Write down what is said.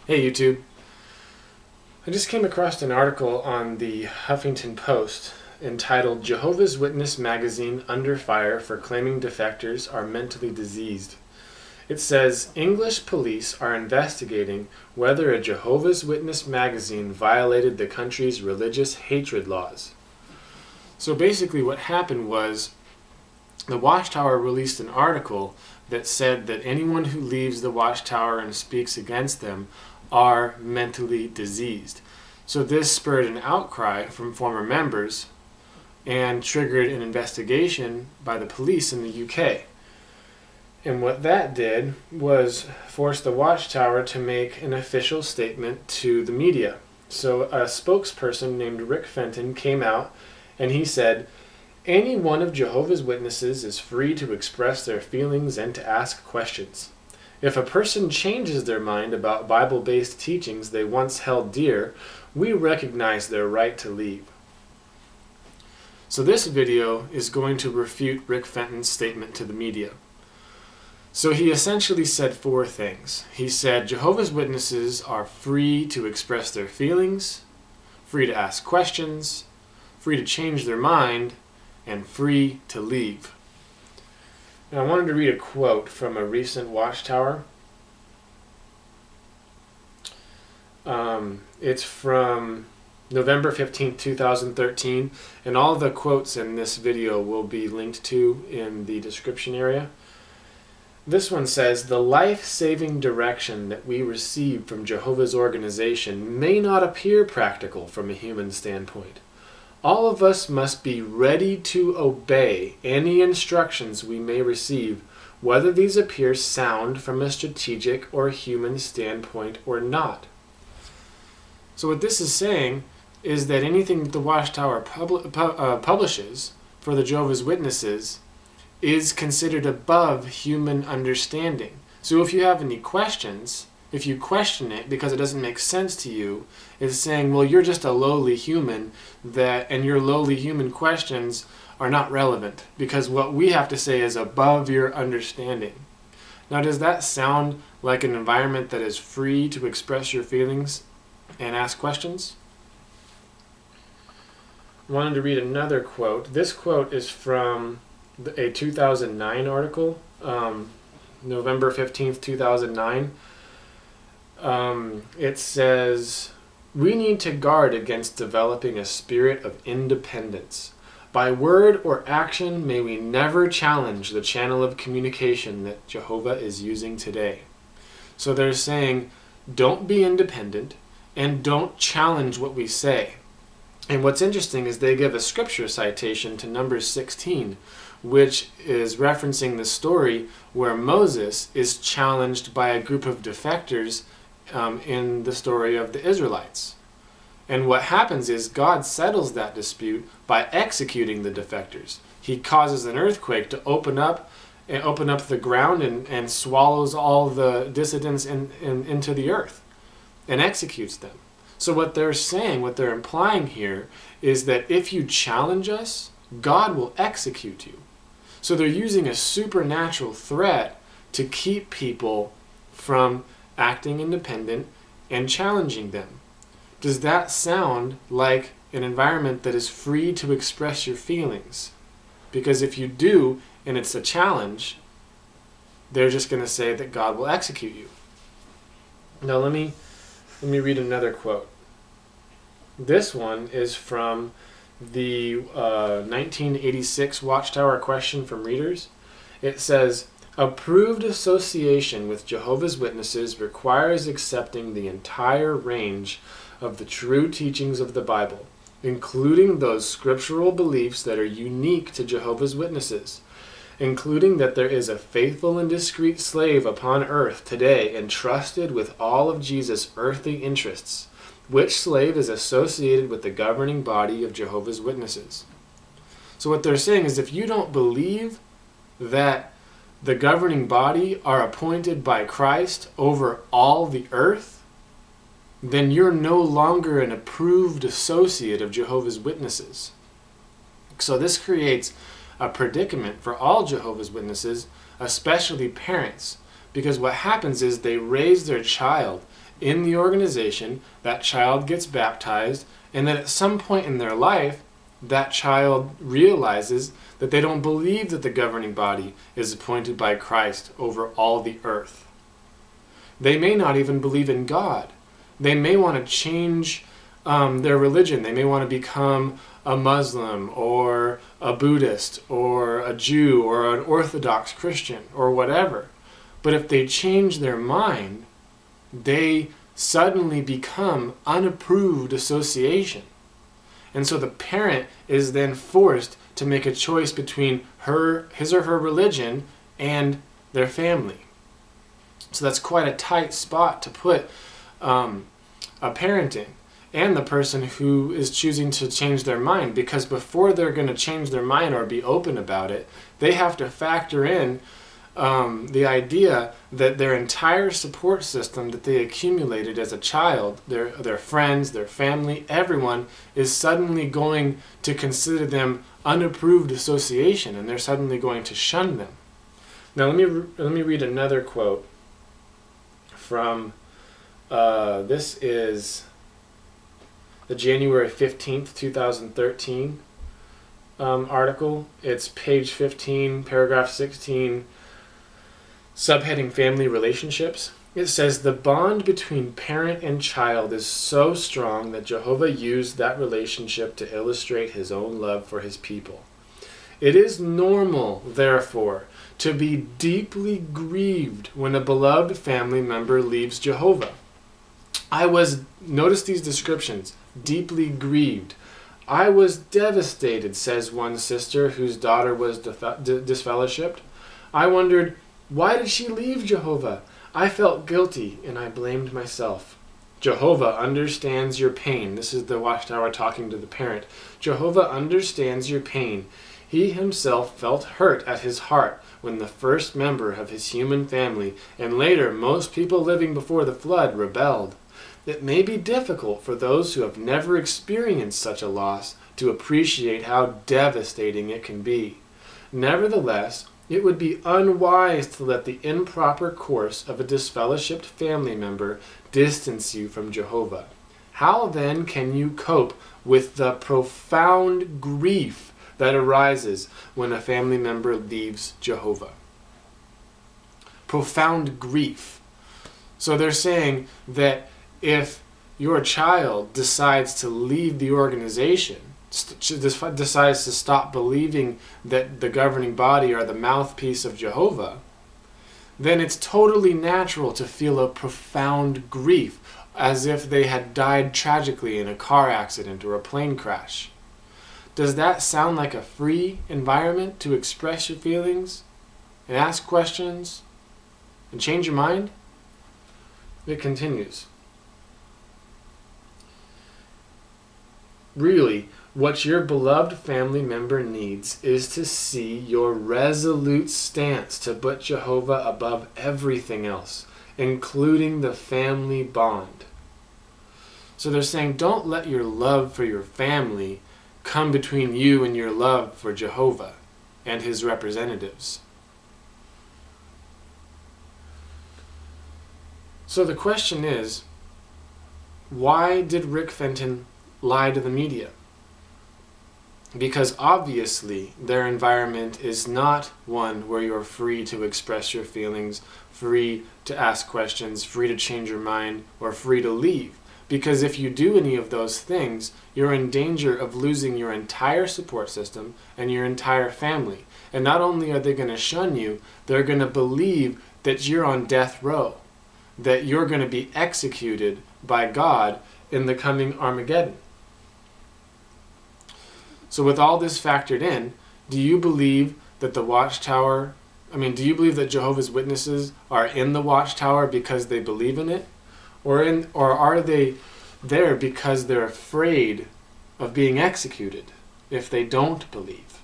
Hey YouTube. I just came across an article on the Huffington Post entitled Jehovah's Witness Magazine Under Fire for Claiming Defectors Are Mentally Diseased. It says English police are investigating whether a Jehovah's Witness magazine violated the country's religious hatred laws. So basically what happened was the Watchtower released an article that said that anyone who leaves the Watchtower and speaks against them are mentally diseased. So this spurred an outcry from former members and triggered an investigation by the police in the UK. And what that did was force the Watchtower to make an official statement to the media. So a spokesperson named Rick Fenton came out and he said, "Any one of Jehovah's Witnesses is free to express their feelings and to ask questions. If a person changes their mind about Bible-based teachings they once held dear, we recognize their right to leave." So this video is going to refute Rick Fenton's statement to the media. So he essentially said four things. He said Jehovah's Witnesses are free to express their feelings, free to ask questions, free to change their mind, and free to leave. Now I wanted to read a quote from a recent Watchtower. It's from November 15th, 2013, and all the quotes in this video will be linked to in the description area. This one says, "The life-saving direction that we receive from Jehovah's organization may not appear practical from a human standpoint. All of us must be ready to obey any instructions we may receive, whether these appear sound from a strategic or human standpoint or not." So what this is saying is that anything that the Watchtower publishes for the Jehovah's Witnesses is considered above human understanding. So if you have any questions, if you question it because it doesn't make sense to you, it's saying, well, you're just a lowly human, and your lowly human questions are not relevant because what we have to say is above your understanding. Now, does that sound like an environment that is free to express your feelings and ask questions? I wanted to read another quote. This quote is from a 2009 article, November 15th, 2009. It says, "We need to guard against developing a spirit of independence. By word or action, may we never challenge the channel of communication that Jehovah is using today." So they're saying, don't be independent and don't challenge what we say. And what's interesting is they give a scripture citation to Numbers 16, which is referencing the story where Moses is challenged by a group of defectors in the story of the Israelites. And what happens is God settles that dispute by executing the defectors. He causes an earthquake to open up the ground and swallows all the dissidents into the earth and executes them. So what they're saying, what they're implying here is that if you challenge us, God will execute you. So they're using a supernatural threat to keep people from acting independent and challenging them. Does that sound like an environment that is free to express your feelings? Because if you do, and it's a challenge, they're just going to say that God will execute you. Now let me read another quote. This one is from the 1986 Watchtower Question from readers. It says, "Approved association with Jehovah's Witnesses requires accepting the entire range of the true teachings of the Bible, including those scriptural beliefs that are unique to Jehovah's Witnesses, including that there is a faithful and discreet slave upon earth today entrusted with all of Jesus' earthly interests, which slave is associated with the governing body of Jehovah's Witnesses." So what they're saying is if you don't believe that the governing body are appointed by Christ over all the earth, then you're no longer an approved associate of Jehovah's Witnesses. So this creates a predicament for all Jehovah's Witnesses, especially parents, because what happens is they raise their child in the organization, that child gets baptized, and then at some point in their life, that child realizes that they don't believe that the governing body is appointed by Christ over all the earth. They may not even believe in God. They may want to change their religion. They may want to become a Muslim or a Buddhist or a Jew or an Orthodox Christian or whatever. But if they change their mind, they suddenly become unapproved association. And so the parent is then forced to make a choice between his or her religion and their family. So that's quite a tight spot to put a parent in, and the person who is choosing to change their mind, because before they're going to change their mind or be open about it, they have to factor in the idea that their entire support system that they accumulated as a child, their friends, their family, everyone is suddenly going to consider them unapproved association, and they're suddenly going to shun them. Now let me read another quote from this is the January 15th, 2013 article. It's page 15, paragraph 16, subheading Family Relationships. It says, the bond between parent and child is so strong that Jehovah used that relationship to illustrate his own love for his people. It is normal, therefore, to be deeply grieved when a beloved family member leaves Jehovah. Notice these descriptions, deeply grieved. I was devastated, says one sister whose daughter was disfellowshipped. I wondered, why did she leave Jehovah? I felt guilty and I blamed myself. Jehovah understands your pain. This is the Watchtower talking to the parent. Jehovah understands your pain. He himself felt hurt at his heart when the first member of his human family, and later most people living before the flood, rebelled. It may be difficult for those who have never experienced such a loss to appreciate how devastating it can be. Nevertheless, it would be unwise to let the improper course of a disfellowshipped family member distance you from Jehovah. How then can you cope with the profound grief that arises when a family member leaves Jehovah? Profound grief. So they're saying that if your child decides to leave the organization, decides to stop believing that the governing body are the mouthpiece of Jehovah, then it's totally natural to feel a profound grief, as if they had died tragically in a car accident or a plane crash. Does that sound like a free environment to express your feelings and ask questions and change your mind? It continues. Really, what your beloved family member needs is to see your resolute stance to put Jehovah above everything else, including the family bond. So they're saying, don't let your love for your family come between you and your love for Jehovah and his representatives. So the question is, why did Rick Fenton lie to the media? Because obviously their environment is not one where you're free to express your feelings, free to ask questions, free to change your mind, or free to leave. Because if you do any of those things, you're in danger of losing your entire support system and your entire family. And not only are they going to shun you, they're going to believe that you're on death row, that you're going to be executed by God in the coming Armageddon. So with all this factored in, do you believe that the Watchtower, do you believe that Jehovah's Witnesses are in the Watchtower because they believe in it? Or are they there because they're afraid of being executed if they don't believe?